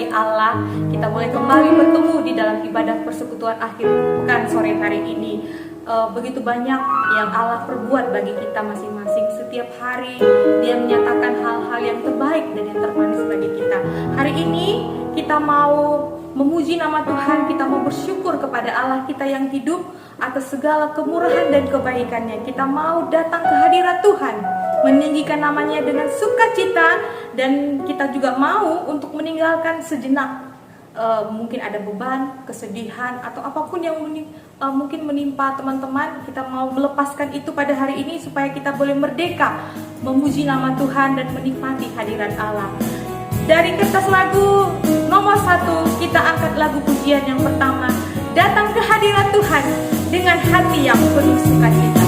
dari Allah, kita boleh kembali bertemu di dalam ibadah persekutuan akhir pekan sore hari ini. Begitu banyak yang Allah perbuat bagi kita masing-masing. Setiap hari Dia menyatakan hal-hal yang terbaik dan yang termanis bagi kita. Hari ini kita mau memuji nama Tuhan, kita mau bersyukur kepada Allah kita yang hidup atas segala kemurahan dan kebaikannya. Kita mau datang ke hadirat Tuhan, meninggikan namanya dengan sukacita, dan kita juga mau untuk meninggalkan sejenak mungkin ada beban, kesedihan, atau apapun yang mungkin menimpa teman-teman. Kita mau melepaskan itu pada hari ini supaya kita boleh merdeka memuji nama Tuhan dan menikmati hadirat Allah. Dari kertas lagu nomor 1, kita angkat lagu pujian yang pertama, Datang ke Hadirat Tuhan dengan hati yang penuh sukacita.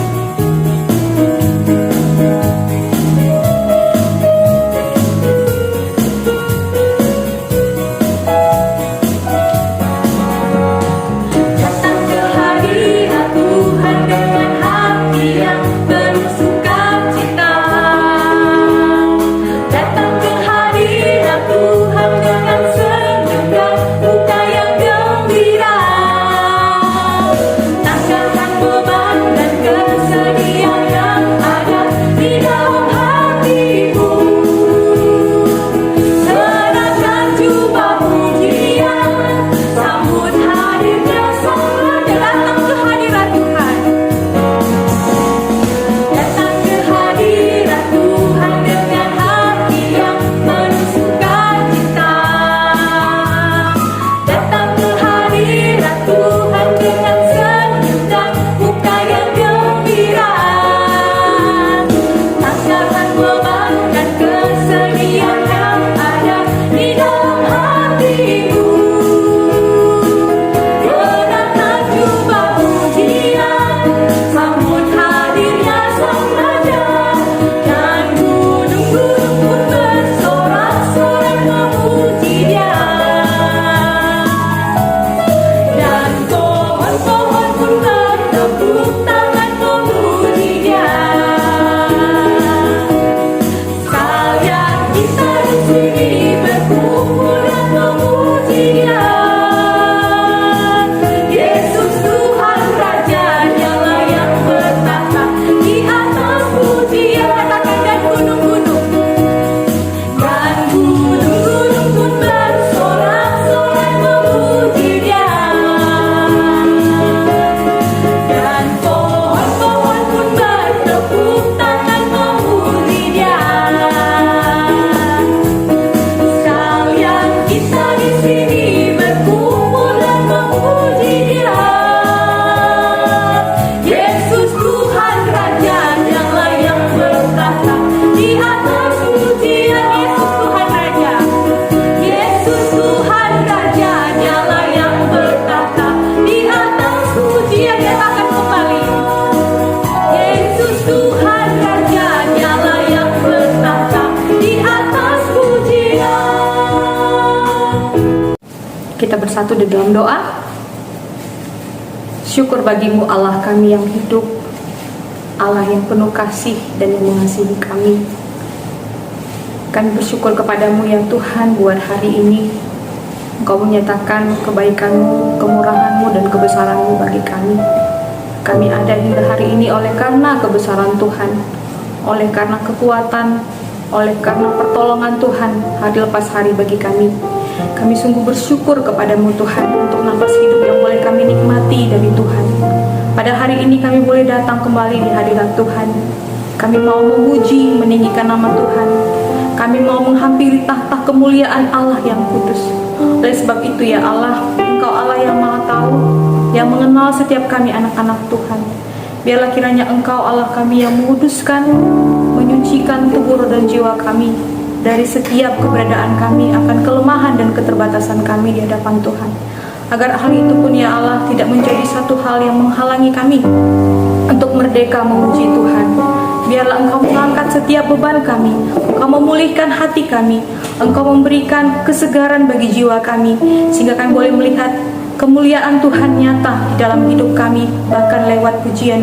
Kita bersatu di dalam doa. Syukur bagimu Allah kami yang hidup, Allah yang penuh kasih dan yang mengasihi kami. Kami bersyukur kepadamu ya Tuhan buat hari ini. Engkau menyatakan kebaikanmu, kemurahanmu dan kebesaranmu bagi kami. Kami ada hingga hari ini oleh karena kebesaran Tuhan, oleh karena kekuatan, oleh karena pertolongan Tuhan hari lepas hari bagi kami. Kami sungguh bersyukur kepadamu Tuhan untuk nafas hidup yang boleh kami nikmati dari Tuhan. Pada hari ini kami boleh datang kembali di hadirat Tuhan. Kami mau memuji, meninggikan nama Tuhan. Kami mau menghampiri tahta kemuliaan Allah yang kudus. Oleh sebab itu ya Allah, Engkau Allah yang maha tahu, yang mengenal setiap kami anak-anak Tuhan. Biarlah kiranya Engkau Allah kami yang menguduskan, menyucikan tubuh roh dan jiwa kami dari setiap keberadaan kami akan kelemahan dan keterbatasan kami di hadapan Tuhan. Agar hal itu pun ya Allah tidak menjadi satu hal yang menghalangi kami untuk merdeka memuji Tuhan. Biarlah Engkau mengangkat setiap beban kami, Engkau memulihkan hati kami, Engkau memberikan kesegaran bagi jiwa kami, sehingga kami boleh melihat kemuliaan Tuhan nyata di dalam hidup kami, bahkan lewat pujian,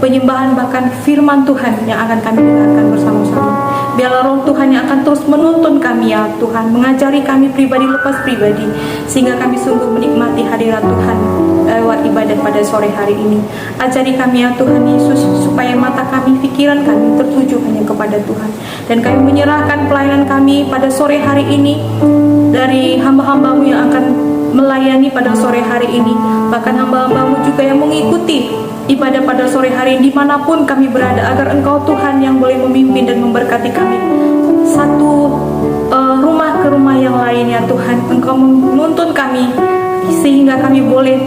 penyembahan, bahkan firman Tuhan yang akan kami dengarkan bersama-sama. Biarlah roh Tuhan yang akan terus menuntun kami ya Tuhan, mengajari kami pribadi lepas pribadi, sehingga kami sungguh menikmati hadirat Tuhan lewat ibadat pada sore hari ini. Ajari kami ya Tuhan Yesus, supaya mata kami, pikiran kami tertuju hanya kepada Tuhan. Dan kami menyerahkan pelayanan kami pada sore hari ini dari hamba-hambamu yang akan melayani pada sore hari ini, bahkan hamba-hambamu juga yang mengikuti ibadah pada sore hari dimanapun kami berada, agar Engkau Tuhan yang boleh memimpin dan memberkati kami satu rumah ke rumah yang lain ya Tuhan. Engkau menuntun kami sehingga kami boleh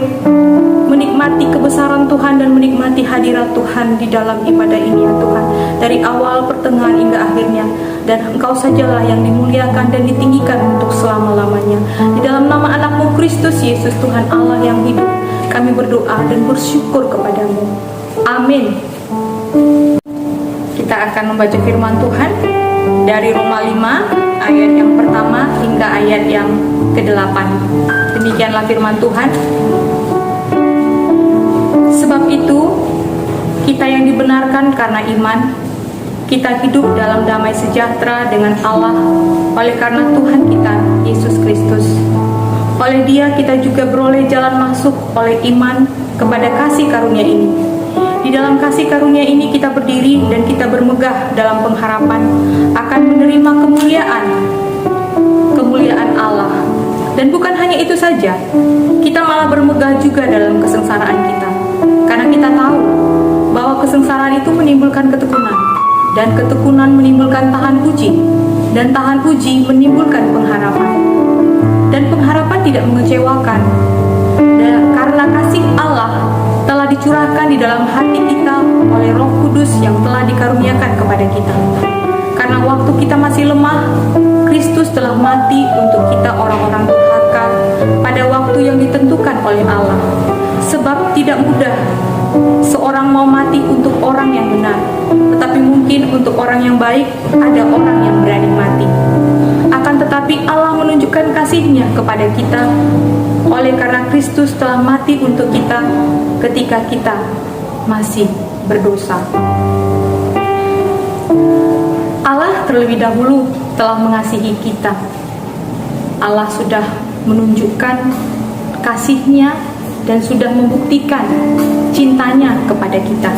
menikmati kebesaran Tuhan dan menikmati hadirat Tuhan di dalam ibadah ini ya Tuhan, dari awal, pertengahan hingga akhirnya. Dan Engkau sajalah yang dimuliakan dan ditinggikan untuk selama-lamanya. Di dalam nama anak-Mu Kristus Yesus, Tuhan Allah yang hidup, kami berdoa dan bersyukur kepadamu. Amin. Kita akan membaca firman Tuhan dari Roma 5 ayat yang pertama hingga ayat yang ke-8. Demikianlah firman Tuhan. Sebab itu, kita yang dibenarkan karena iman, kita hidup dalam damai sejahtera dengan Allah oleh karena Tuhan kita, Yesus Kristus. Oleh Dia kita juga beroleh jalan masuk oleh iman kepada kasih karunia ini. Di dalam kasih karunia ini kita berdiri dan kita bermegah dalam pengharapan akan menerima kemuliaan Allah. Dan bukan hanya itu saja, kita malah bermegah juga dalam kesengsaraan kita. Karena kita tahu bahwa kesengsaraan itu menimbulkan ketekunan, dan ketekunan menimbulkan tahan uji, dan tahan uji menimbulkan pengharapan. Dan pengharapan tidak mengecewakan, dan karena kasih Allah telah dicurahkan di dalam hati kita oleh Roh Kudus yang telah dikaruniakan kepada kita. Karena waktu kita masih lemah, Kristus telah mati untuk kita orang-orang durhaka pada waktu yang ditentukan oleh Allah. Sebab tidak mudah seorang mau mati untuk orang yang benar, tetapi mungkin untuk orang yang baik ada orang yang berani mati. Akan tetapi Allah menunjukkan kasih-Nya kepada kita oleh karena Kristus telah mati untuk kita ketika kita masih berdosa. Allah terlebih dahulu telah mengasihi kita. Allah sudah menunjukkan kasih-Nya dan sudah membuktikan cintanya kepada kita.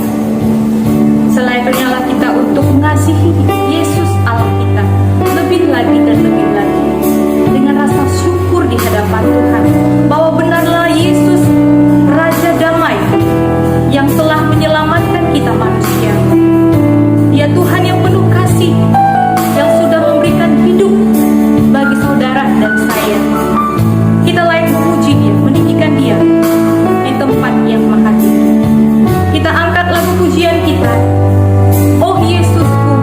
Selayaknya kita untuk mengasihi Yesus Allah kita lebih lagi dan lebih lagi, dengan rasa syukur di hadapan Tuhan bahwa benarlah Yesus Raja Damai yang telah menyelamatkan kita manusia. Dia Tuhan yang penuh kasih, yang sudah memberikan hidup bagi saudara dan saya. Kita layak memuji Dia, meninggikan Dia di tempat yang maha tinggi. Kita angkat lagu pujian kita, Oh Yesusku,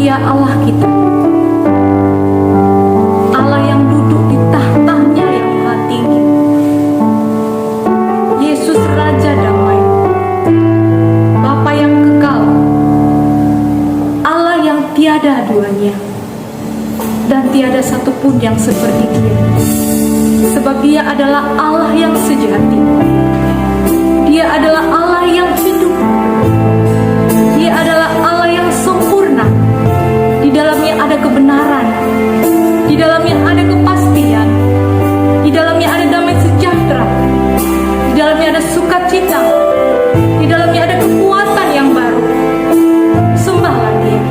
Dia Allah kita, Allah yang duduk di tahtanya yang maha tinggi. Yesus Raja damai, Bapa yang kekal, Allah yang tiada duanya, dan tiada satupun yang seperti Dia. Sebab Dia adalah Allah yang sejati, Dia adalah Allah yang hidup, Dia adalah Allah yang sempurna. Di dalamnya ada kebenaran, di dalamnya ada kepastian, di dalamnya ada damai sejahtera, di dalamnya ada sukacita, di dalamnya ada kekuatan yang baru. Sembahlah Dia.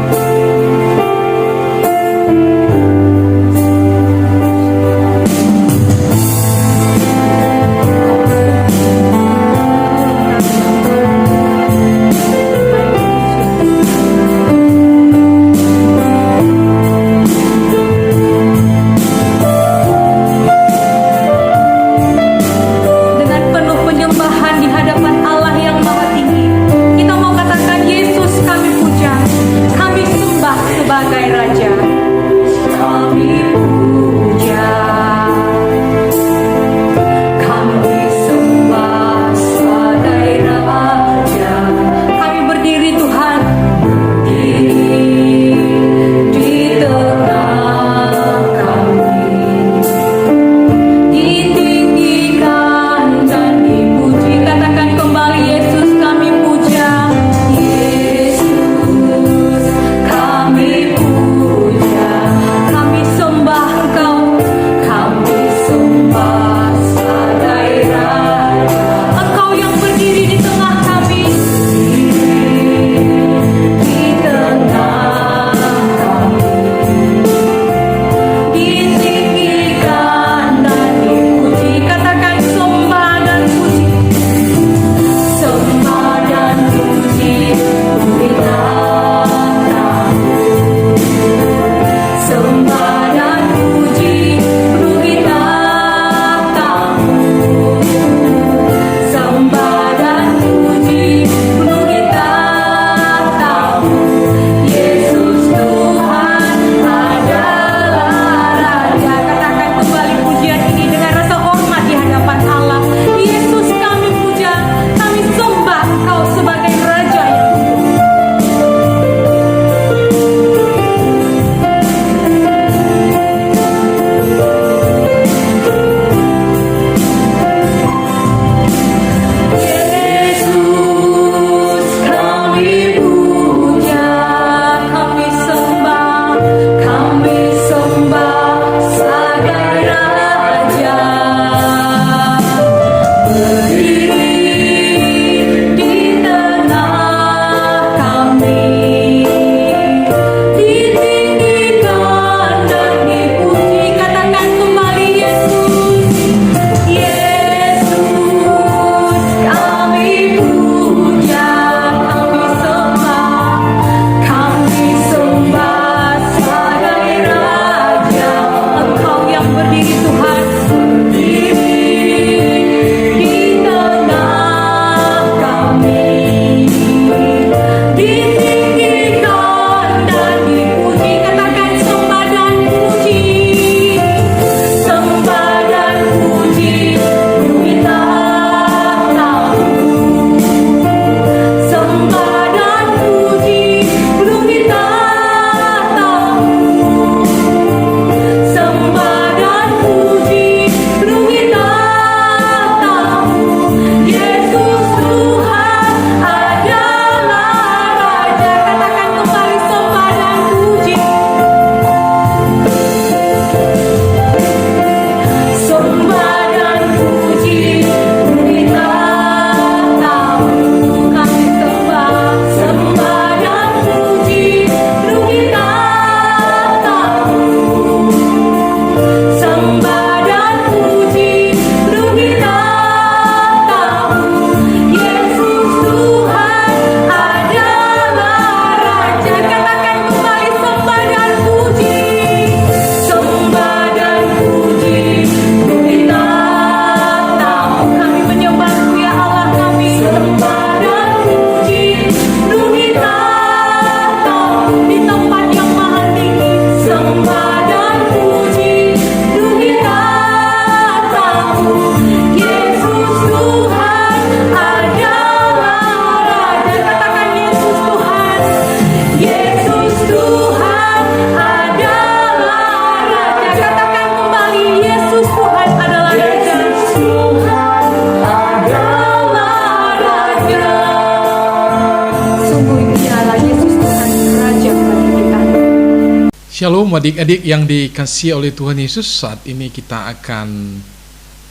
Shalom adik-adik yang dikasihi oleh Tuhan Yesus. Saat ini kita akan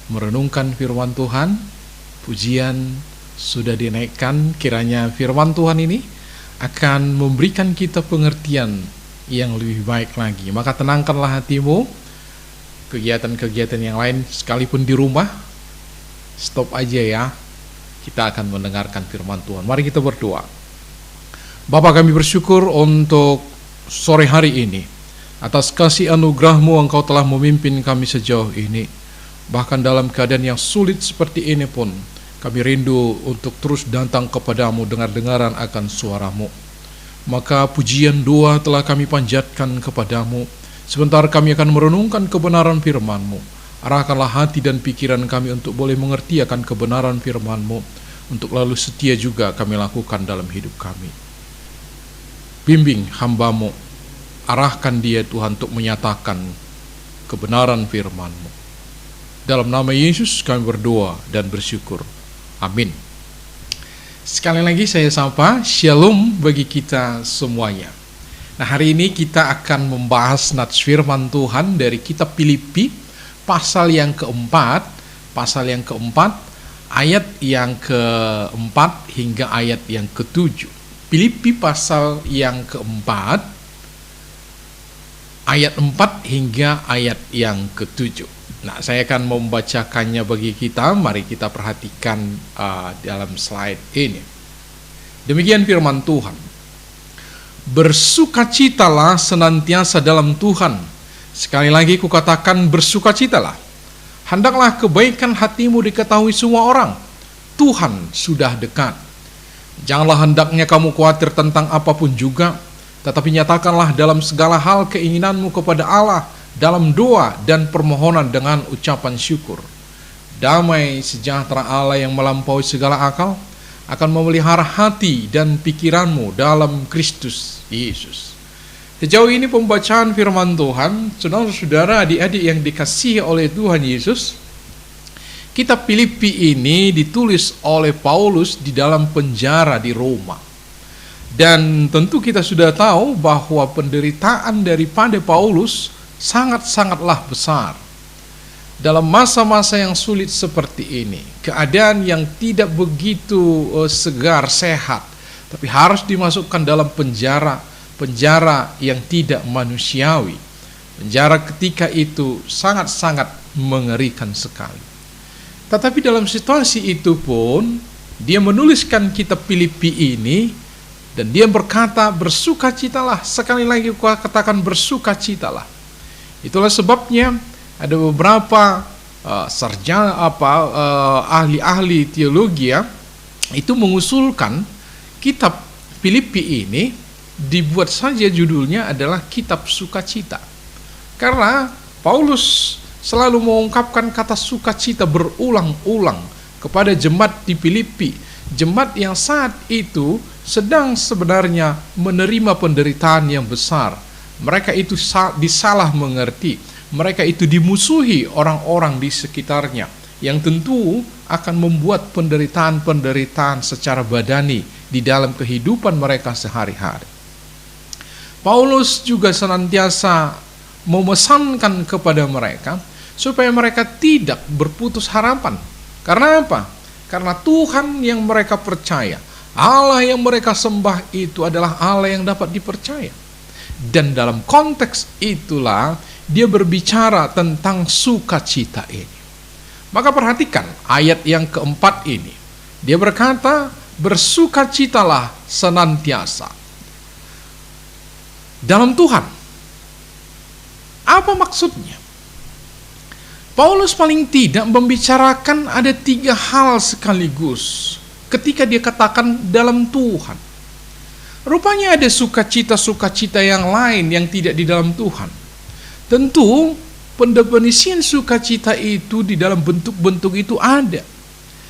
merenungkan firman Tuhan. Pujian sudah dinaikkan, kiranya firman Tuhan ini akan memberikan kita pengertian yang lebih baik lagi. Maka tenangkanlah hatimu. Kegiatan-kegiatan yang lain sekalipun di rumah, stop aja ya. Kita akan mendengarkan firman Tuhan. Mari kita berdoa. Bapa, kami bersyukur untuk sore hari ini atas kasih anugerah-Mu. Engkau telah memimpin kami sejauh ini. Bahkan dalam keadaan yang sulit seperti ini pun kami rindu untuk terus datang kepadamu, dengar-dengaran akan suara-Mu. Maka pujian doa telah kami panjatkan kepadamu. Sebentar kami akan merenungkan kebenaran firman-Mu. Arahkanlah hati dan pikiran kami untuk boleh mengerti akan kebenaran firman-Mu, untuk lalu setia juga kami lakukan dalam hidup kami. Bimbing hamba-Mu, arahkan dia Tuhan untuk menyatakan kebenaran firman-Mu. Dalam nama Yesus kami berdoa dan bersyukur. Amin. Sekali lagi saya sapa, shalom bagi kita semuanya. Nah, hari ini kita akan membahas nats firman Tuhan dari kitab Filipi, pasal yang keempat, ayat yang keempat hingga ayat yang ketujuh. Filipi pasal yang keempat, ayat 4 hingga ayat yang ketujuh. Nah, saya akan membacakannya bagi kita. Mari kita perhatikan dalam slide ini. Demikian firman Tuhan. Bersukacitalah senantiasa dalam Tuhan. Sekali lagi kukatakan, bersukacitalah. Hendaklah kebaikan hatimu diketahui semua orang. Tuhan sudah dekat. Janganlah hendaknya kamu khawatir tentang apapun juga, tetapi nyatakanlah dalam segala hal keinginanmu kepada Allah dalam doa dan permohonan dengan ucapan syukur. Damai sejahtera Allah yang melampaui segala akal akan memelihara hati dan pikiranmu dalam Kristus Yesus. Sejauh ini pembacaan firman Tuhan, saudara-saudara, adik-adik yang dikasihi oleh Tuhan Yesus. Kitab Filipi ini ditulis oleh Paulus di dalam penjara di Roma. Dan tentu kita sudah tahu bahwa penderitaan daripada Paulus sangat-sangatlah besar. Dalam masa-masa yang sulit seperti ini, keadaan yang tidak begitu segar, sehat, tapi harus dimasukkan dalam penjara yang tidak manusiawi. Penjara ketika itu sangat-sangat mengerikan sekali. Tetapi dalam situasi itu pun, dia menuliskan kitab Filipi ini, dan dia berkata, bersukacitalah. Sekali lagi katakan, bersukacitalah. Itulah sebabnya ada beberapa ahli-ahli teologi itu mengusulkan kitab Filipi ini dibuat saja judulnya adalah kitab sukacita. Karena Paulus selalu mengungkapkan kata sukacita berulang-ulang kepada jemaat di Filipi. Jemaat yang saat itu sedang sebenarnya menerima penderitaan yang besar. Mereka itu disalah mengerti. Mereka itu dimusuhi orang-orang di sekitarnya, yang tentu akan membuat penderitaan-penderitaan secara badani di dalam kehidupan mereka sehari-hari. Paulus juga senantiasa memesankan kepada mereka supaya mereka tidak berputus harapan. Karena apa? Karena Tuhan yang mereka percaya, Allah yang mereka sembah itu adalah Allah yang dapat dipercaya. Dan dalam konteks itulah dia berbicara tentang sukacita ini. Maka perhatikan ayat yang keempat ini. Dia berkata, bersukacitalah senantiasa dalam Tuhan. Apa maksudnya? Paulus paling tidak membicarakan ada 3 hal sekaligus ketika dia katakan dalam Tuhan. Rupanya ada sukacita-sukacita yang lain yang tidak di dalam Tuhan. Tentu pendefinisian sukacita itu di dalam bentuk-bentuk itu ada.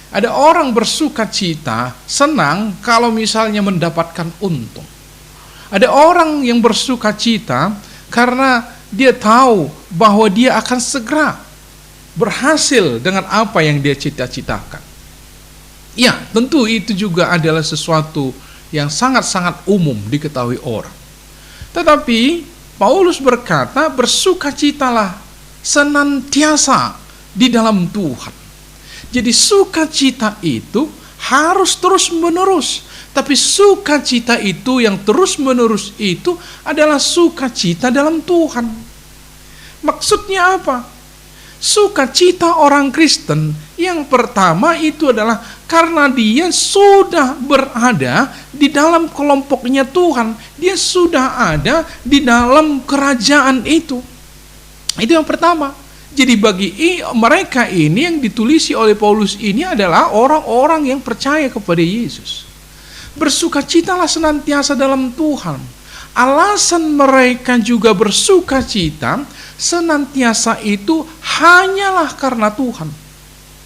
Ada orang bersukacita, senang kalau misalnya mendapatkan untung. Ada orang yang bersukacita karena dia tahu bahwa dia akan segera berhasil dengan apa yang dia cita-citakan. Ya, tentu itu juga adalah sesuatu yang sangat-sangat umum diketahui orang. Tetapi Paulus berkata, bersukacitalah senantiasa di dalam Tuhan. Jadi sukacita itu harus terus-menerus. Tapi sukacita itu yang terus-menerus itu adalah sukacita dalam Tuhan. Maksudnya apa? Sukacita orang Kristen yang pertama itu adalah karena dia sudah berada di dalam kelompoknya Tuhan. Dia sudah ada di dalam kerajaan itu. Itu yang pertama. Jadi bagi mereka ini yang ditulisi oleh Paulus ini adalah orang-orang yang percaya kepada Yesus. Bersukacitalah senantiasa dalam Tuhan. Alasan mereka juga bersukacita senantiasa itu hanyalah karena Tuhan.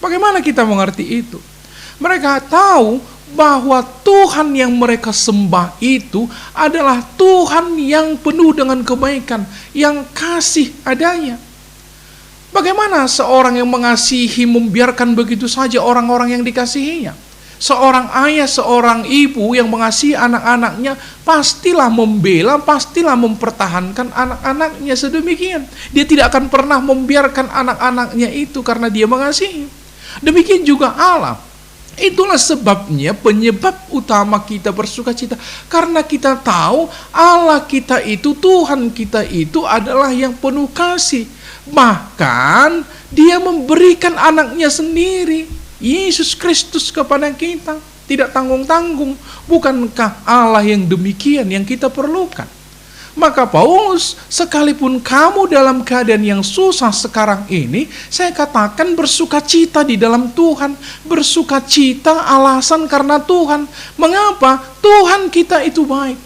Bagaimana kita mengerti itu? Mereka tahu bahwa Tuhan yang mereka sembah itu adalah Tuhan yang penuh dengan kebaikan, yang kasih adanya. Bagaimana seorang yang mengasihi membiarkan begitu saja orang-orang yang dikasihinya? Seorang ayah, seorang ibu yang mengasihi anak-anaknya pastilah membela, pastilah mempertahankan anak-anaknya sedemikian. Dia tidak akan pernah membiarkan anak-anaknya itu karena dia mengasihi. Demikian juga Allah. Itulah sebabnya penyebab utama kita bersukacita. Karena kita tahu Allah kita itu, Tuhan kita itu adalah yang penuh kasih. Bahkan dia memberikan anaknya sendiri, Yesus Kristus, kepada kita. Tidak tanggung-tanggung. Bukankah Allah yang demikian yang kita perlukan? Maka Paulus, sekalipun kamu dalam keadaan yang susah sekarang ini, saya katakan bersukacita di dalam Tuhan. Bersukacita alasan karena Tuhan. Mengapa? Tuhan kita itu baik.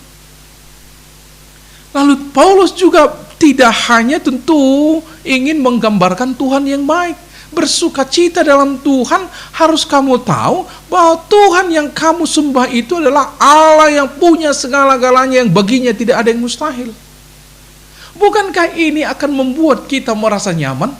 Lalu Paulus juga tidak hanya tentu ingin menggambarkan Tuhan yang baik. Bersukacita dalam Tuhan harus kamu tahu bahwa Tuhan yang kamu sembah itu adalah Allah yang punya segala-galanya, yang baginya tidak ada yang mustahil. Bukankah ini akan membuat kita merasa nyaman?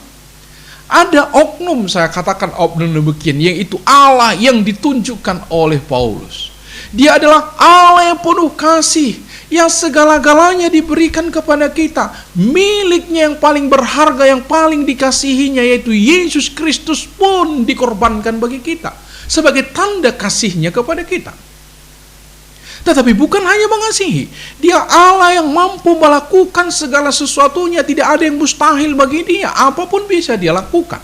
Ada oknum, saya katakan oknum demikian, yaitu Allah yang ditunjukkan oleh Paulus. Dia adalah Allah yang penuh kasih, yang segala-galanya diberikan kepada kita. Miliknya yang paling berharga, yang paling dikasihinya, yaitu Yesus Kristus pun dikorbankan bagi kita sebagai tanda kasihnya kepada kita. Tetapi bukan hanya mengasihi, dia Allah yang mampu melakukan segala sesuatunya. Tidak ada yang mustahil bagi dia, apapun bisa dia lakukan.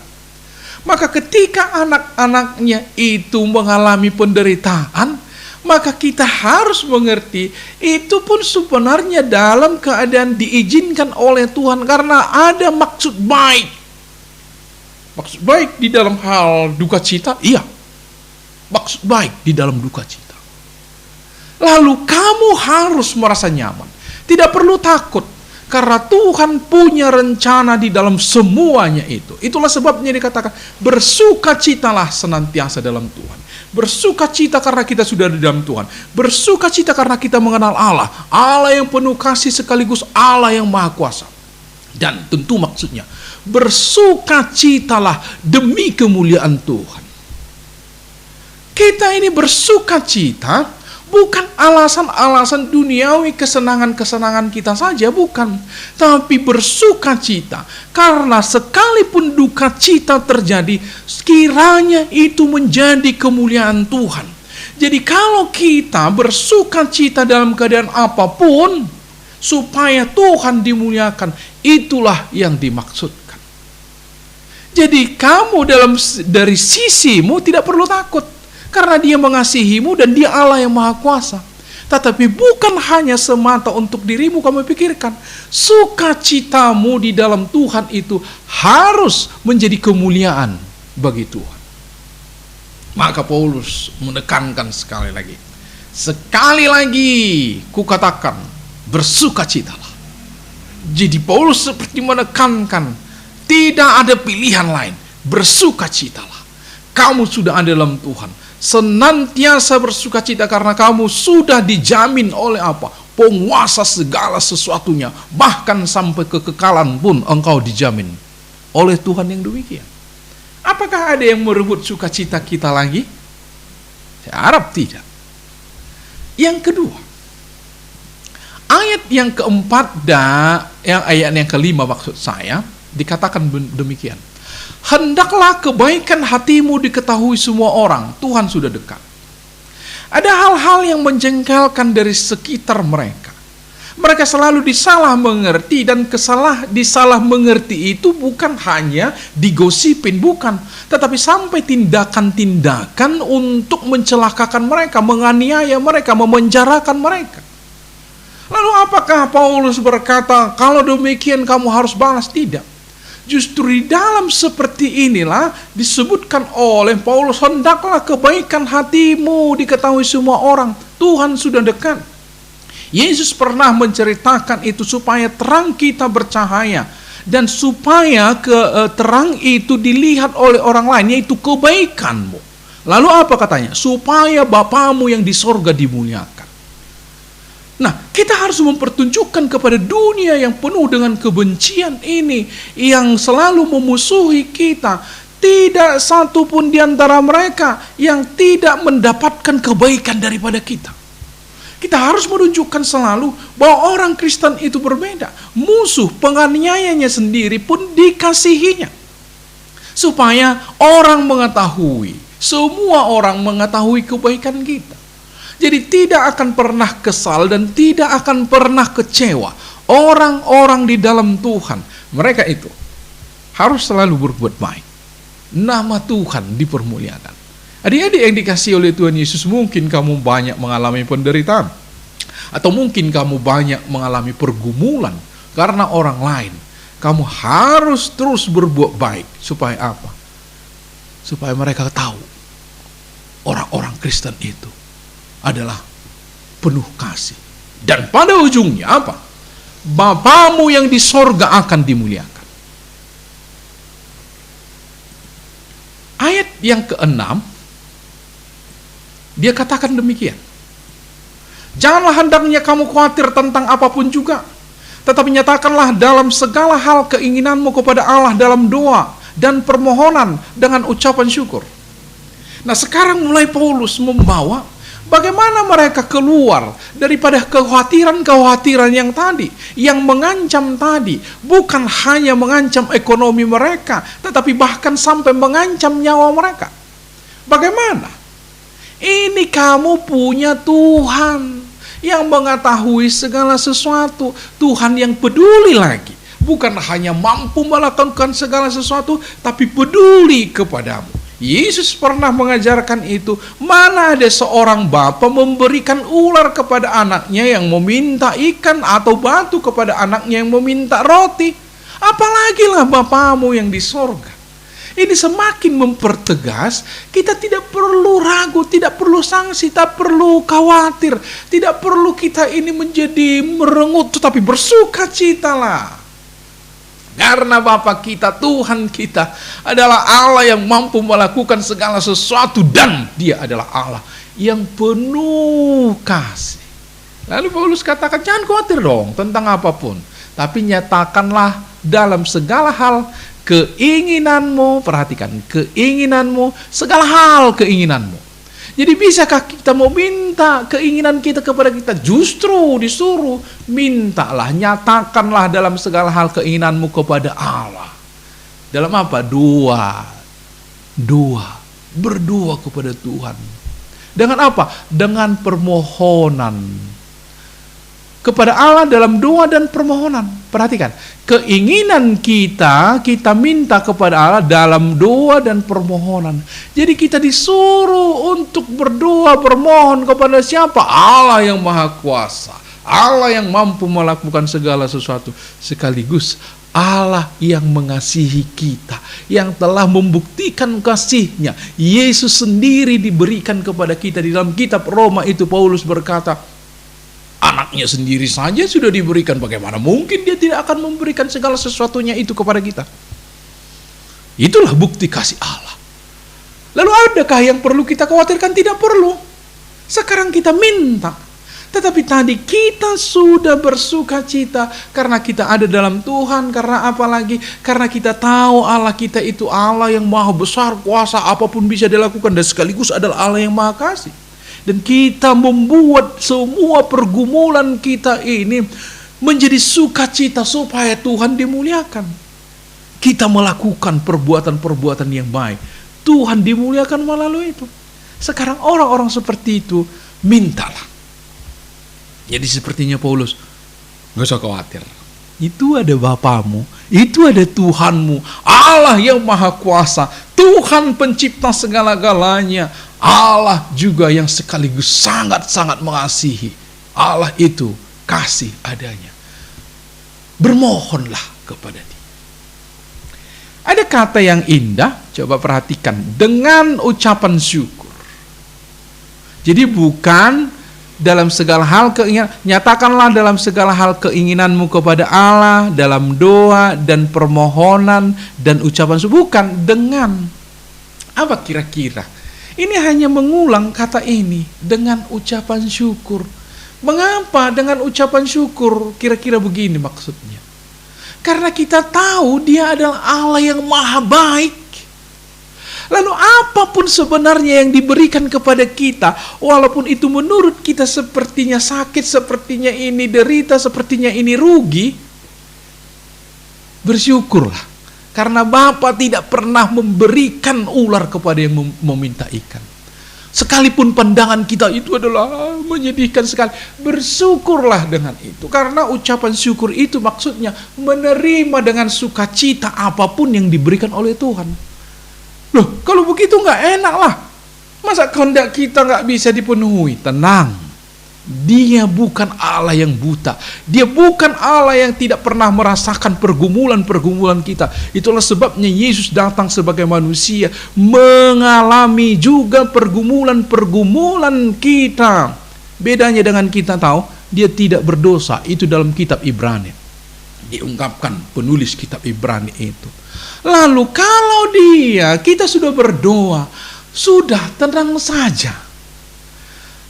Maka ketika anak-anaknya itu mengalami penderitaan, maka kita harus mengerti itu pun sebenarnya dalam keadaan diizinkan oleh Tuhan karena ada maksud baik. Maksud baik di dalam hal duka cita, iya. Maksud baik di dalam duka cita. Lalu kamu harus merasa nyaman. Tidak perlu takut karena Tuhan punya rencana di dalam semuanya itu. Itulah sebabnya dikatakan bersukacitalah senantiasa dalam Tuhan. Bersukacita karena kita sudah di dalam Tuhan. Bersukacita karena kita mengenal Allah. Allah yang penuh kasih sekaligus Allah yang maha kuasa. Dan tentu maksudnya, bersukacitalah demi kemuliaan Tuhan. Kita ini bersukacita bukan alasan-alasan duniawi, kesenangan-kesenangan kita saja, bukan. Tapi bersukacita karena sekalipun duka cita terjadi, sekiranya itu menjadi kemuliaan Tuhan. Jadi kalau kita bersukacita dalam keadaan apapun, supaya Tuhan dimuliakan, itulah yang dimaksudkan. Jadi kamu dari sisimu tidak perlu takut. Karena dia mengasihimu dan dia Allah yang maha kuasa. Tetapi bukan hanya semata untuk dirimu kamu pikirkan. Sukacitamu di dalam Tuhan itu harus menjadi kemuliaan bagi Tuhan. Maka Paulus menekankan sekali lagi. Sekali lagi kukatakan, bersukacitalah. Jadi Paulus seperti menekankan, tidak ada pilihan lain. Bersukacitalah. Kamu sudah ada dalam Tuhan. Senantiasa bersukacita karena kamu sudah dijamin oleh apa? Penguasa segala sesuatunya. Bahkan sampai kekekalan pun engkau dijamin oleh Tuhan yang demikian. Apakah ada yang merebut sukacita kita lagi? Saya harap tidak. Yang kedua, Ayat yang keempat yang ayat yang kelima maksud saya dikatakan demikian. Hendaklah kebaikan hatimu diketahui semua orang, Tuhan sudah dekat. Ada hal-hal yang menjengkelkan dari sekitar mereka. Mereka selalu disalah mengerti, dan disalah mengerti itu bukan hanya digosipin, bukan, tetapi sampai tindakan-tindakan untuk mencelakakan mereka, menganiaya mereka, memenjarakan mereka. Lalu apakah Paulus berkata, kalau demikian kamu harus balas? Tidak. Justru di dalam seperti inilah disebutkan oleh Paulus, hendaklah kebaikan hatimu diketahui semua orang, Tuhan sudah dekat. Yesus pernah menceritakan itu supaya terang kita bercahaya, dan supaya terang itu dilihat oleh orang lain, yaitu kebaikanmu. Lalu apa katanya? Supaya Bapamu yang di sorga dimuliakan. Nah, kita harus mempertunjukkan kepada dunia yang penuh dengan kebencian ini, yang selalu memusuhi kita, tidak satu pun di antara mereka yang tidak mendapatkan kebaikan daripada kita. Kita harus menunjukkan selalu bahwa orang Kristen itu berbeda. Musuh penganiayanya sendiri pun dikasihinya. Supaya orang mengetahui, semua orang mengetahui kebaikan kita. Jadi tidak akan pernah kesal dan tidak akan pernah kecewa orang-orang di dalam Tuhan. Mereka itu harus selalu berbuat baik. Nama Tuhan dipermuliakan. Adik-adik yang dikasihi oleh Tuhan Yesus, mungkin kamu banyak mengalami penderitaan, atau mungkin kamu banyak mengalami pergumulan karena orang lain. Kamu harus terus berbuat baik. Supaya apa? Supaya mereka tahu orang-orang Kristen itu adalah penuh kasih. Dan pada ujungnya apa? Bapamu yang di sorga akan dimuliakan. Ayat yang ke-6, dia katakan demikian. Janganlah hendaknya kamu khawatir tentang apapun juga, tetapi nyatakanlah dalam segala hal keinginanmu kepada Allah dalam doa dan permohonan dengan ucapan syukur. Nah, sekarang mulai Paulus membawa bagaimana mereka keluar daripada kekhawatiran-kekhawatiran yang tadi, yang mengancam tadi, bukan hanya mengancam ekonomi mereka, tetapi bahkan sampai mengancam nyawa mereka. Bagaimana? Ini kamu punya Tuhan yang mengetahui segala sesuatu, Tuhan yang peduli lagi, bukan hanya mampu melakukan segala sesuatu, tapi peduli kepadamu. Yesus pernah mengajarkan itu. Mana ada seorang bapa memberikan ular kepada anaknya yang meminta ikan, atau batu kepada anaknya yang meminta roti? Apalagi lah Bapamu yang di sorga. Ini semakin mempertegas, kita tidak perlu ragu, tidak perlu sanksi, tidak perlu khawatir, tidak perlu kita ini menjadi merengut, tetapi bersukacitalah. Karena Bapa kita, Tuhan kita adalah Allah yang mampu melakukan segala sesuatu, dan Dia adalah Allah yang penuh kasih. Lalu Paulus katakan, jangan khawatir dong tentang apapun, tapi nyatakanlah dalam segala hal keinginanmu, perhatikan, keinginanmu, segala hal keinginanmu. Jadi bisakah kita meminta keinginan kita kepada kita? Justru disuruh, mintalah, nyatakanlah dalam segala hal keinginanmu kepada Allah. Dalam apa? Berdoa kepada Tuhan. Dengan apa? Dengan permohonan kepada Allah dalam doa dan permohonan. Perhatikan, keinginan kita minta kepada Allah dalam doa dan permohonan. Jadi kita disuruh untuk berdoa, bermohon kepada siapa? Allah yang Maha Kuasa, Allah yang mampu melakukan segala sesuatu, sekaligus Allah yang mengasihi kita, yang telah membuktikan kasih-Nya. Yesus sendiri diberikan kepada kita. Di dalam kitab Roma itu Paulus berkata, anaknya sendiri saja sudah diberikan, bagaimana mungkin Dia tidak akan memberikan segala sesuatunya itu kepada kita? Itulah bukti kasih Allah. Lalu adakah yang perlu kita khawatirkan? Tidak perlu. Sekarang kita minta, tetapi tadi kita sudah bersuka cita karena kita ada dalam Tuhan. Karena apa lagi? Karena kita tahu Allah kita itu Allah yang maha besar kuasa, apapun bisa dilakukan, dan sekaligus adalah Allah yang maha kasih. Dan kita membuat semua pergumulan kita ini menjadi sukacita supaya Tuhan dimuliakan. Kita melakukan perbuatan-perbuatan yang baik, Tuhan dimuliakan melalui itu. Sekarang orang-orang seperti itu, mintalah. Jadi sepertinya Paulus, gak usah khawatir. Itu ada Bapamu, itu ada Tuhanmu, Allah yang Maha Kuasa, Tuhan pencipta segala-galanya, Allah juga yang sekaligus sangat-sangat mengasihi. Allah itu kasih adanya. Bermohonlah kepada Dia. Ada kata yang indah, coba perhatikan, dengan ucapan syukur. Jadi bukan dalam segala hal keinginan, nyatakanlah dalam segala hal keinginanmu kepada Allah dalam doa dan permohonan dan ucapan syukur. Bukan dengan. Apa kira-kira? Ini hanya mengulang kata ini dengan ucapan syukur. Mengapa dengan ucapan syukur? Kira-kira begini maksudnya. Karena kita tahu Dia adalah Allah yang maha baik. Lalu apapun sebenarnya yang diberikan kepada kita, walaupun itu menurut kita sepertinya sakit, sepertinya ini derita, sepertinya ini rugi, bersyukurlah. Karena Bapa tidak pernah memberikan ular kepada yang meminta ikan. Sekalipun pandangan kita itu adalah menyedihkan sekali, bersyukurlah dengan itu. Karena ucapan syukur itu maksudnya menerima dengan sukacita apapun yang diberikan oleh Tuhan. Loh, kalau begitu nggak enak lah. Masa kehendak kita nggak bisa dipenuhi? Tenang, Dia bukan Allah yang buta. Dia bukan Allah yang tidak pernah merasakan pergumulan-pergumulan kita. Itulah sebabnya Yesus datang sebagai manusia, mengalami juga pergumulan-pergumulan kita. Bedanya dengan kita tahu, Dia tidak berdosa. Itu dalam kitab Ibrani diungkapkan penulis kitab Ibrani itu. Lalu kalau kita sudah berdoa, sudah tenang saja.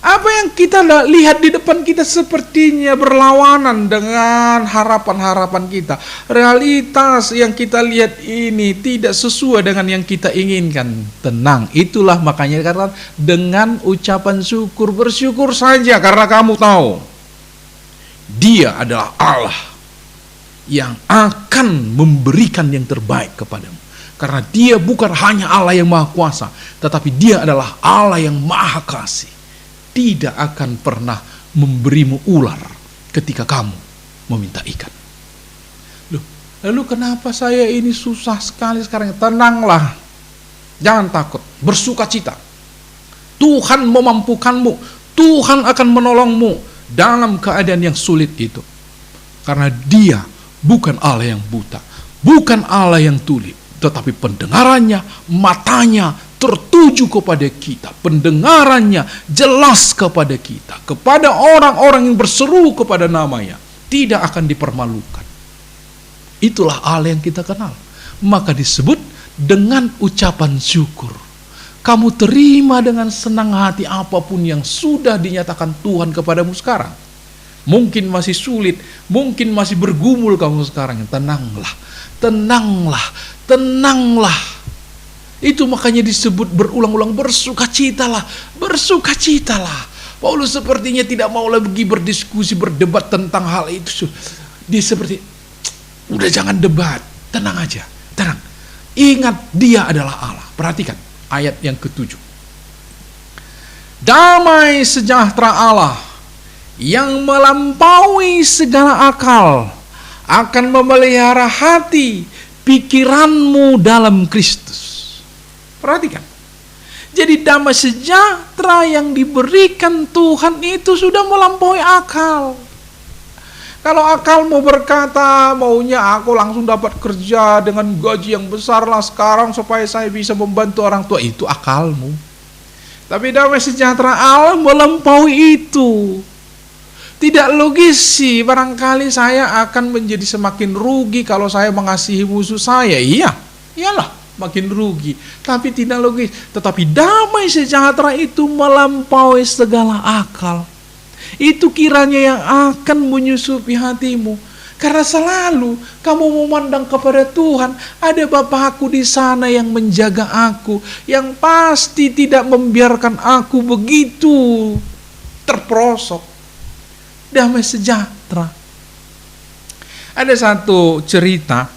Apa yang kita lihat di depan kita sepertinya berlawanan dengan harapan-harapan kita. Realitas yang kita lihat ini tidak sesuai dengan yang kita inginkan. Tenang, itulah makanya karena dengan ucapan syukur, bersyukur saja karena kamu tahu Dia adalah Allah yang akan memberikan yang terbaik kepadamu. Karena Dia bukan hanya Allah yang maha kuasa, tetapi Dia adalah Allah yang maha kasih. Tidak akan pernah memberimu ular ketika kamu meminta ikan. Lalu kenapa saya ini susah sekali sekarang? Tenanglah, jangan takut, bersukacita. Tuhan memampukanmu, Tuhan akan menolongmu dalam keadaan yang sulit itu. Karena Dia bukan Allah yang buta, bukan Allah yang tuli, tetapi pendengarannya, matanya tertuju kepada kita, pendengarannya jelas kepada kita, kepada orang-orang yang berseru kepada namanya, tidak akan dipermalukan. Itulah Allah yang kita kenal. Maka disebut dengan ucapan syukur. Kamu terima dengan senang hati apapun yang sudah dinyatakan Tuhan kepadamu sekarang. Mungkin masih sulit, mungkin masih bergumul kamu sekarang. Tenanglah, tenanglah, tenanglah. Itu makanya disebut berulang-ulang, bersukacitalah, bersukacitalah. Paulus sepertinya tidak mau lagi berdiskusi, berdebat tentang hal itu. Dia seperti, udah jangan debat, tenang aja, tenang. Ingat Dia adalah Allah. Perhatikan ayat yang ke-7. Damai sejahtera Allah yang melampaui segala akal akan memelihara hati pikiranmu dalam Kristus. Perhatikan. Jadi damai sejahtera yang diberikan Tuhan itu sudah melampaui akal. Kalau akal mau berkata, maunya aku langsung dapat kerja dengan gaji yang besar lah sekarang supaya saya bisa membantu orang tua, itu akalmu. Tapi damai sejahtera Allah melampaui itu. Tidak logis sih, barangkali saya akan menjadi semakin rugi kalau saya mengasihi musuh saya. Iyalah, makin rugi. Tapi tidak logis. Tetapi damai sejahtera itu melampaui segala akal. Itu kiranya yang akan menyusupi hatimu. Karena selalu kamu memandang kepada Tuhan, ada Bapakku di sana yang menjaga aku, yang pasti tidak membiarkan aku begitu terperosok. Damai sejahtera. Ada satu cerita,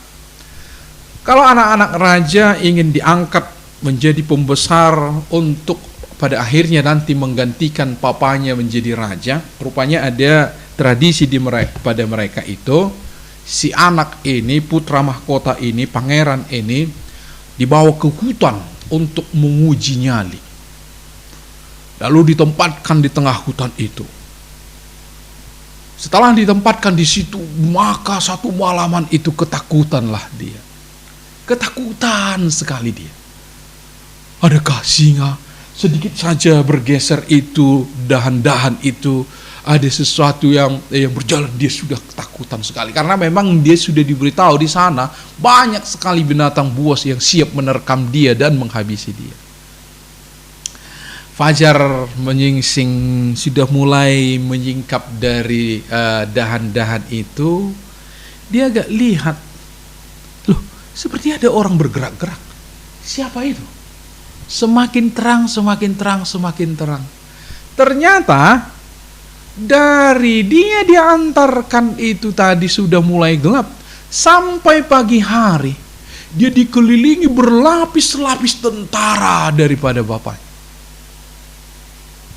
kalau anak-anak raja ingin diangkat menjadi pembesar untuk pada akhirnya nanti menggantikan papanya menjadi raja, rupanya ada tradisi pada mereka itu, si anak ini, putra mahkota ini, pangeran ini dibawa ke hutan untuk menguji nyali. Lalu ditempatkan di tengah hutan itu. Setelah ditempatkan di situ, maka satu malaman itu ketakutanlah dia. Ketakutan sekali dia. Adakah singa sedikit saja bergeser itu, dahan-dahan itu, ada sesuatu yang berjalan, dia sudah ketakutan sekali. Karena memang dia sudah diberitahu di sana banyak sekali binatang buas yang siap menerkam dia dan menghabisi dia. Fajar menyingsing, sudah mulai menyingkap dari dahan-dahan itu. Dia agak lihat, loh, seperti ada orang bergerak-gerak. Siapa itu? Semakin terang, semakin terang, semakin terang. Ternyata dari dia diantarkan itu tadi sudah mulai gelap sampai pagi hari, dia dikelilingi berlapis-lapis tentara daripada bapaknya.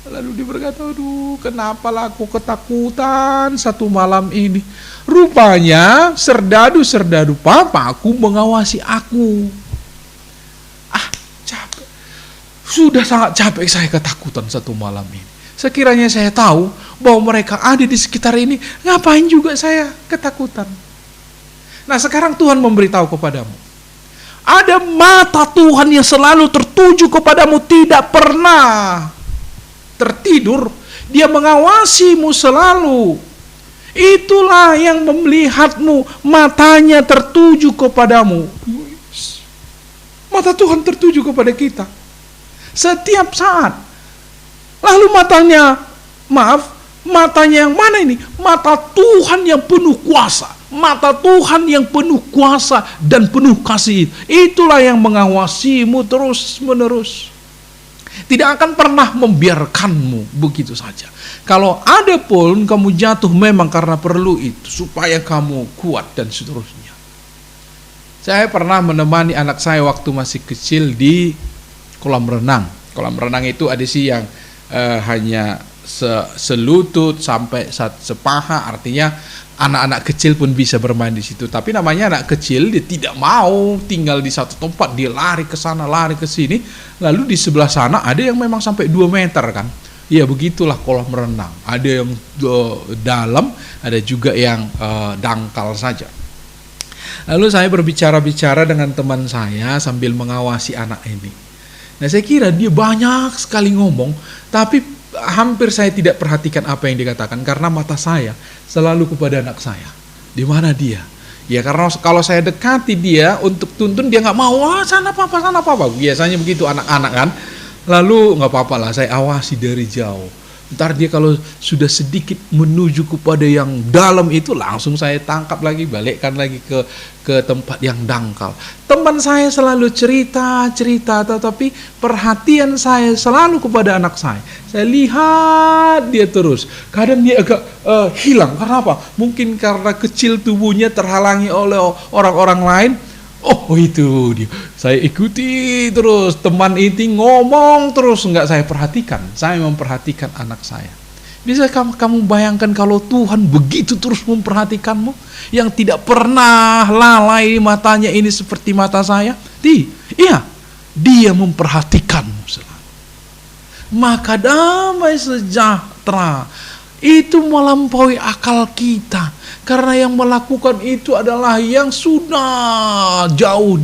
Lalu dia berkata, aduh, kenapalah aku ketakutan satu malam ini. Rupanya serdadu-serdadu papaku mengawasi aku. Capek. Sudah sangat capek saya ketakutan satu malam ini. Sekiranya saya tahu bahwa mereka ada di sekitar ini, ngapain juga saya ketakutan. Nah, sekarang Tuhan memberitahu kepadamu. Ada mata Tuhan yang selalu tertuju kepadamu, tidak pernah tertidur. Dia mengawasimu selalu. Itulah yang melihatmu, matanya tertuju kepadamu. Mata Tuhan tertuju kepada kita setiap saat. Lalu matanya yang mana ini? Mata Tuhan yang penuh kuasa. Mata Tuhan yang penuh kuasa dan penuh kasih. Itulah yang mengawasimu terus menerus. Tidak akan pernah membiarkanmu begitu saja. Kalau ada pun kamu jatuh, memang karena perlu itu, supaya kamu kuat dan seterusnya. Saya pernah menemani anak saya waktu masih kecil di kolam renang. Kolam renang itu ada sih yang hanya selutut sampai sepaha, artinya anak-anak kecil pun bisa bermain di situ. Tapi namanya anak kecil, dia tidak mau tinggal di satu tempat, dia lari ke sana, lari ke sini. Lalu di sebelah sana ada yang memang sampai 2 meter kan. Ya begitulah kolam renang. Ada yang dalam, ada juga yang dangkal saja. Lalu saya berbicara-bicara dengan teman saya sambil mengawasi anak ini. Nah, saya kira dia banyak sekali ngomong, tapi hampir saya tidak perhatikan apa yang dikatakan karena mata saya selalu kepada anak saya. Di mana dia? Ya karena kalau saya dekati dia untuk tuntun, dia nggak mau. Sana papa, sana papa. Biasanya begitu anak-anak kan. Lalu nggak apa-apa lah, saya awasi dari jauh. Ntar dia kalau sudah sedikit menuju kepada yang dalam itu, langsung saya tangkap lagi, balikkan lagi ke tempat yang dangkal. Teman saya selalu cerita, tetapi perhatian saya selalu kepada anak saya. Saya lihat dia terus. Kadang dia agak hilang. Karena apa? Mungkin karena kecil tubuhnya terhalangi oleh orang-orang lain. Oh itu dia. Saya ikuti terus. Teman ini ngomong terus, nggak saya perhatikan. Saya memperhatikan anak saya. Bisa kamu bayangkan kalau Tuhan begitu terus memperhatikanmu, yang tidak pernah lalai matanya ini seperti mata saya? Iya, dia memperhatikanmu selalu. Maka damai sejahtera itu melampaui akal kita. Karena yang melakukan itu adalah yang sudah jauh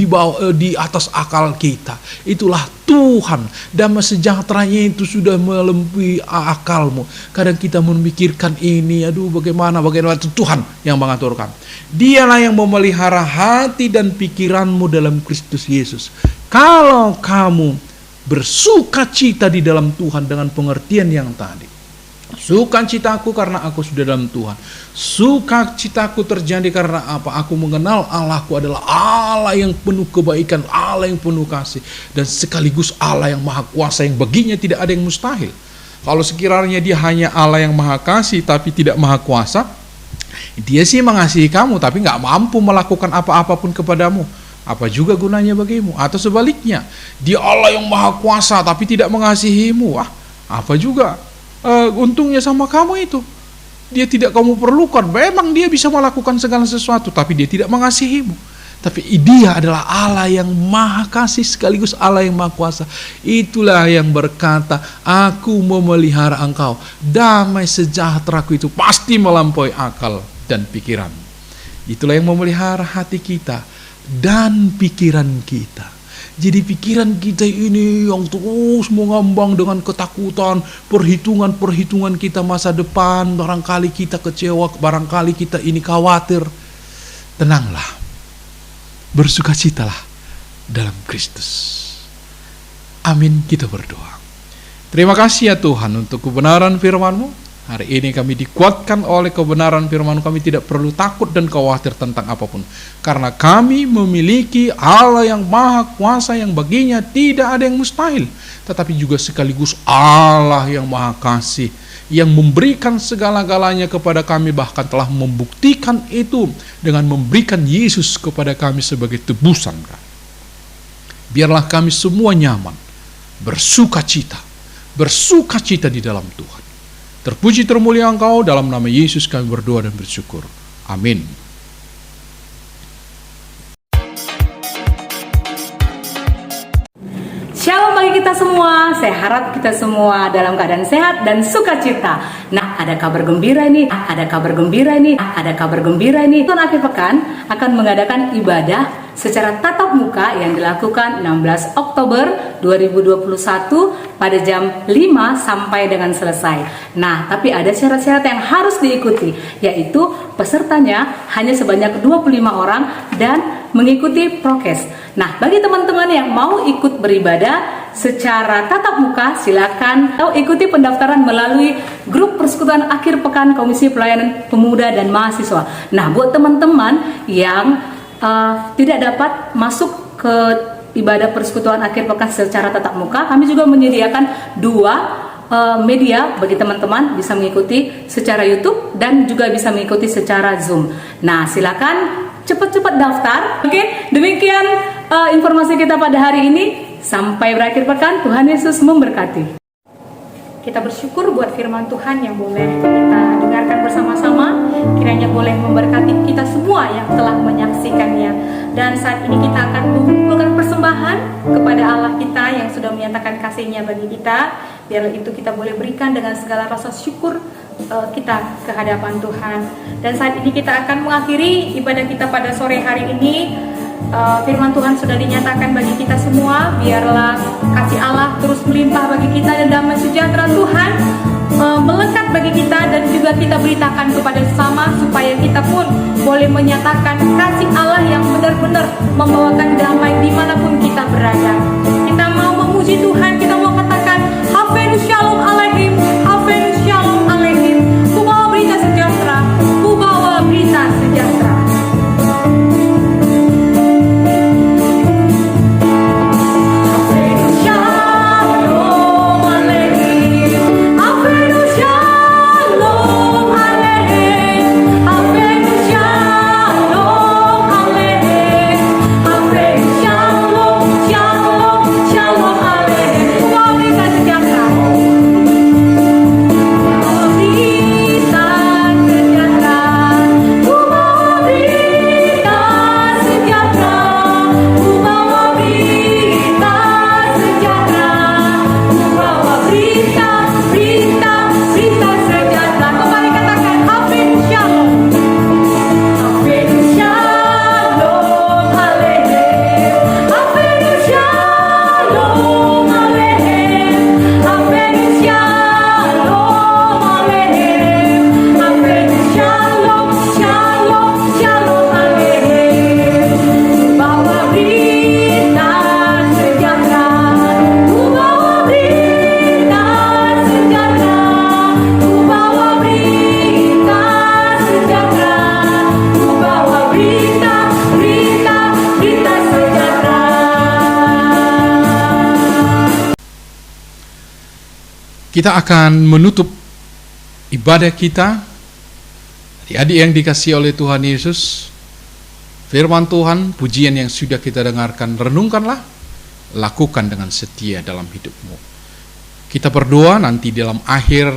di atas akal kita. Itulah Tuhan. Damai sejahteranya itu sudah melebihi akalmu. Kadang kita memikirkan ini, aduh bagaimana itu Tuhan yang mengaturkan. Dialah yang memelihara hati dan pikiranmu dalam Kristus Yesus. Kalau kamu bersuka cita di dalam Tuhan dengan pengertian yang tadi, Sukacitaku karena aku sudah dalam Tuhan. Sukacitaku terjadi karena apa? Aku mengenal Allahku adalah Allah yang penuh kebaikan, Allah yang penuh kasih, dan sekaligus Allah yang maha kuasa, yang baginya tidak ada yang mustahil. Kalau sekiranya dia hanya Allah yang maha kasih tapi tidak maha kuasa, dia sih mengasihi kamu tapi nggak mampu melakukan apa-apapun kepadamu, apa juga gunanya bagimu? Atau sebaliknya, dia Allah yang maha kuasa tapi tidak mengasihimu, apa juga untungnya sama kamu itu? Dia tidak kamu perlukan. Memang dia bisa melakukan segala sesuatu, tapi dia tidak mengasihimu. Tapi dia adalah Allah yang maha kasih sekaligus Allah yang maha kuasa. Itulah yang berkata, aku memelihara engkau. Damai sejahteraku itu pasti melampaui akal dan pikiran. Itulah yang memelihara hati kita dan pikiran kita. Jadi pikiran kita ini yang terus mengambang dengan ketakutan, perhitungan-perhitungan kita masa depan, barangkali kita kecewa, barangkali kita ini khawatir. Tenanglah, bersukacitalah dalam Kristus. Amin, kita berdoa. Terima kasih ya Tuhan untuk kebenaran firman-Mu. Hari ini kami dikuatkan oleh kebenaran firman, kami tidak perlu takut dan khawatir tentang apapun. Karena kami memiliki Allah yang maha kuasa yang baginya tidak ada yang mustahil. Tetapi juga sekaligus Allah yang maha kasih, yang memberikan segala-galanya kepada kami, bahkan telah membuktikan itu dengan memberikan Yesus kepada kami sebagai tebusan kami. Biarlah kami semua nyaman, bersukacita di dalam Tuhan. Terpuji termulia Engkau, dalam nama Yesus kami berdoa dan bersyukur. Amin. Shalom bagi kita semua, saya harap kita semua dalam keadaan sehat dan sukacita. Nah, ada kabar gembira nih, Tuhan akhir pekan akan mengadakan ibadah secara tatap muka yang dilakukan 16 Oktober 2021 pada jam 5 sampai dengan selesai. Nah, tapi ada syarat-syarat yang harus diikuti, yaitu pesertanya hanya sebanyak 25 orang dan mengikuti prokes. Nah, bagi teman-teman yang mau ikut beribadah secara tatap muka, silakan ikuti pendaftaran melalui grup persekutuan akhir pekan Komisi Pelayanan Pemuda dan Mahasiswa. Nah, buat teman-teman yang tidak dapat masuk ke ibadah persekutuan akhir pekan secara tatap muka, kami juga menyediakan 2 media bagi teman-teman bisa mengikuti secara YouTube dan juga bisa mengikuti secara Zoom. Nah, silakan cepat-cepat daftar. Oke, demikian informasi kita pada hari ini. Sampai berakhir pekan, Tuhan Yesus memberkati. Kita bersyukur buat firman Tuhan yang boleh kita dengarkan bersama-sama. Kiranya boleh memberkati kita semua yang telah menyaksikannya. Dan saat ini kita akan mengumpulkan persembahan kepada Allah kita yang sudah menyatakan kasih-Nya bagi kita. Biar itu kita boleh berikan dengan segala rasa syukur kita ke hadapan Tuhan. Dan saat ini kita akan mengakhiri ibadah kita pada sore hari ini. Firman Tuhan sudah dinyatakan bagi kita semua. Biarlah kasih Allah terus melimpah bagi kita dan damai sejahtera Tuhan melekat bagi kita, dan juga kita beritakan kepada sesama supaya kita pun boleh menyatakan kasih Allah yang benar-benar membawakan damai dimanapun kita berada. Kita mau memuji Tuhan, kita mau katakan Hafenu Shalom Aleichem, Hafenu Shalom Aleichem. Ku bawa berita sejahtera, ku bawa berita sejahtera. Shalom Aleichem. Kita akan menutup ibadah kita. Adik-adik yang dikasihi oleh Tuhan Yesus, firman Tuhan, pujian yang sudah kita dengarkan, renungkanlah, lakukan dengan setia dalam hidupmu. Kita berdoa, nanti dalam akhir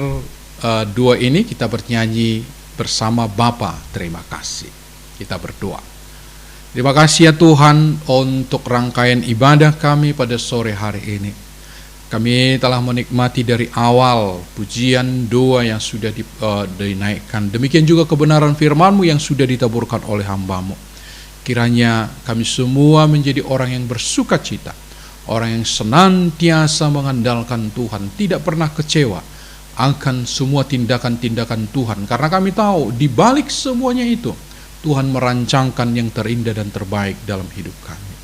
doa ini kita bernyanyi bersama Bapa, terima kasih. Kita berdoa. Terima kasih ya Tuhan untuk rangkaian ibadah kami pada sore hari ini. Kami telah menikmati dari awal pujian doa yang sudah dinaikkan. Demikian juga kebenaran firman-Mu yang sudah ditaburkan oleh hamba-Mu. Kiranya kami semua menjadi orang yang bersuka cita, orang yang senantiasa mengandalkan Tuhan, tidak pernah kecewa akan semua tindakan-tindakan Tuhan. Karena kami tahu di balik semuanya itu, Tuhan merancangkan yang terindah dan terbaik dalam hidup kami.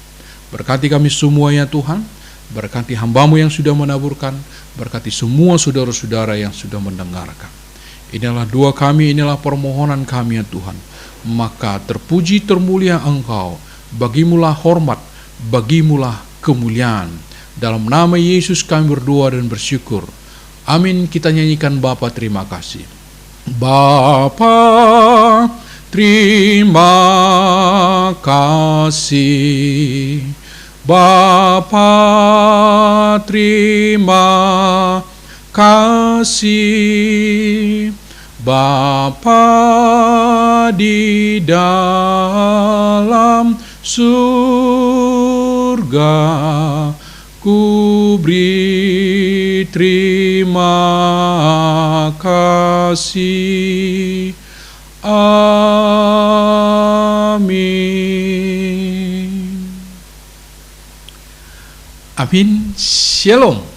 Berkati kami semua ya Tuhan. Berkati hamba-Mu yang sudah menaburkan, berkati semua saudara-saudara yang sudah mendengarkan. Inilah doa kami, inilah permohonan kami ya Tuhan. Maka terpuji termulia Engkau, bagimulah hormat, bagimulah kemuliaan. Dalam nama Yesus kami berdoa dan bersyukur. Amin. Kita nyanyikan Bapa terima kasih. Bapa terima kasih. Bapa terima kasih, Bapa di dalam surga, ku beri terima kasih. Amin. Amin. Shalom.